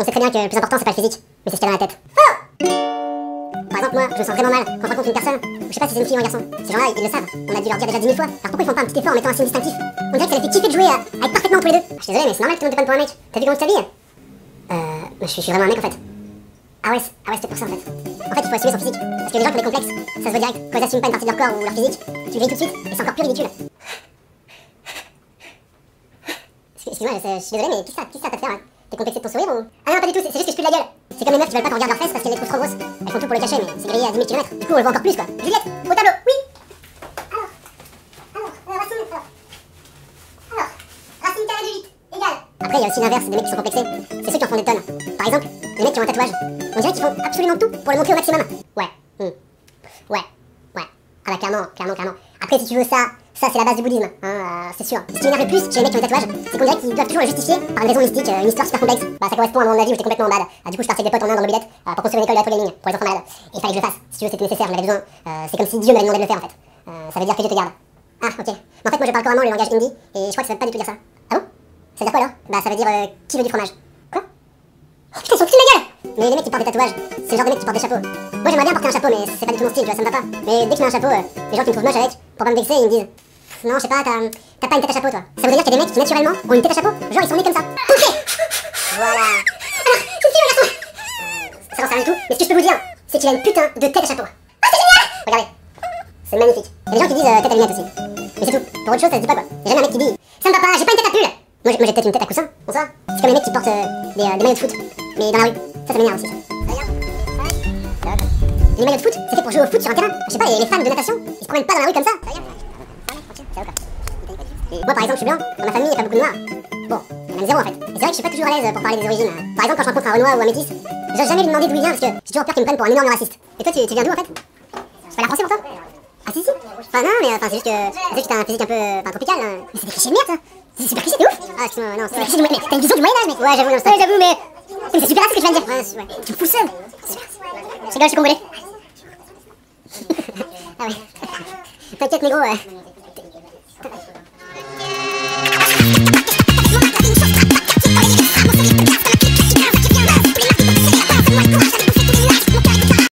On sait très bien que le plus important c'est pas le physique, mais c'est ce qu'il y a dans la tête. Oh! Par exemple, moi, je me sens vraiment mal quand je rencontre une personne, je sais pas si c'est une fille ou un garçon. Ces gens-là, ils le savent, on a dû leur dire déjà 10 000 fois. Alors pourquoi ils font pas un petit effort en mettant un signe distinctif? On dirait que ça les fait kiffer de jouer à être parfaitement tous les deux. Je suis désolé, mais c'est normal que tout le monde te prenne pour un mec. T'as vu comment tu t'habilles? Je suis vraiment un mec en fait. Ah ouais, c'est pour ça en fait. En fait, il faut assumer son physique. Parce que les gens qui ont des complexes, ça se voit direct. Quand ils assument pas une partie de leur corps ou leur physique, tu grilles tout de suite et c'est encore plus ridicule. Excuse-moi, je suis désolé, mais qui ça t'a fait faire? T'es complexé de ton sourire ou? Ah non, pas du tout, c'est juste que je pue de la gueule. C'est comme les meufs qui veulent pas qu'on regarde leurs fesses parce qu'elles les trouvent trop grosses. Elles font tout pour le cacher, mais c'est grillé à 10 000 km. Du coup, on le voit encore plus quoi. Juliette, au tableau, oui! Racine carrée de 8 égale. Après, il y a aussi l'inverse des mecs qui sont complexés. C'est ceux qui en font des tonnes. Par exemple, les mecs qui ont un tatouage. On dirait qu'ils font absolument tout pour le montrer au maximum. Ouais. Ouais. Ah bah clairement. Après, si tu veux ça c'est la base du bouddhisme, hein, c'est sûr. Ce qui m'énerve le plus chez les mecs qui ont des tatouages, c'est qu'on dirait qu'ils doivent toujours le justifier par une raison mystique, une histoire super complexe. Bah ça correspond à mon avis où j'étais complètement en bad. Du coup je partais avec des potes en Inde dans mobilette pour construire une école de la toile des lignes pour les enfants malades. Et il fallait que je le fasse. Si tu veux, c'était nécessaire, j'en avais besoin. C'est comme si Dieu m'avait demandé de le faire en fait. Ça veut dire que Dieu te garde. Ah ok. Mais en fait moi je parle couramment le langage hindi et je crois que ça veut pas du tout dire ça. Ah bon? Ça veut dire quoi alors? Bah ça veut dire qui veut du fromage. Quoi? Oh putain, ils sont tous de ma gueule! Mais les mecs qui portent des tatouages, c'est le genre de mecs qui portent des chapeaux. Moi j'aimerais bien porter un chapeau mais c'est pas du tout mon style, tu vois, ça me va pas. Mais dès que je mets un chapeau, les gens qui me trouvent moche avec, pour pas me vexer, ils me disent non, je sais pas, t'as pas une tête à chapeau toi. Ça voudrait dire qu'il y a des mecs qui naturellement ont une tête à chapeau, genre ils sont nés comme ça. Ok. Voilà. Alors, c'est une fille ou un garçon? Ça j'en sais rien du tout, mais ce que je peux vous dire, c'est qu'il a une putain de tête à chapeau. Ah c'est génial! Regardez, c'est magnifique. Il y a des gens qui disent tête à lunettes aussi. Mais c'est tout, pour autre chose ça se dit pas quoi. Y'a jamais un mec qui dit ça me va pas, j'ai pas une tête à pull. Moi j'ai peut-être une tête à coussin, bonsoir. C'est comme les mecs qui portent des maillots de foot, mais dans la rue. Ça m'énerve aussi ça. Les maillots de foot, c'est fait pour jouer au foot sur un terrain. Je sais pas, les fans de natation, ils se promènent pas dans la rue comme ça. Moi par exemple je suis blanc, dans ma famille il y a pas beaucoup de noirs. Bon, il y en a même zéro en fait. Et c'est vrai que je suis pas toujours à l'aise pour parler des origines. Par exemple quand je rencontre un Renoir ou un métis, j'ose jamais lui demander d'où il vient parce que j'ai toujours peur qu'il me prenne pour un énorme raciste. Et toi tu viens d'où en fait? C'est pas la français pour toi? Ah si. Enfin non mais c'est juste que t'as un physique un peu tropical. Mais c'est des clichés de merde ça. C'est super cliché, t'es ouf. Ah excuse-moi, non, c'est des clichés du mais t'as une vision du Moyen-Âge mec. Ouais j'avoue mais c'est super raciste ce que tu viens de dire. Ouais, tu me fous le seum. Je rigole, je suis congolais. Ah ouais. T'inquiète négro,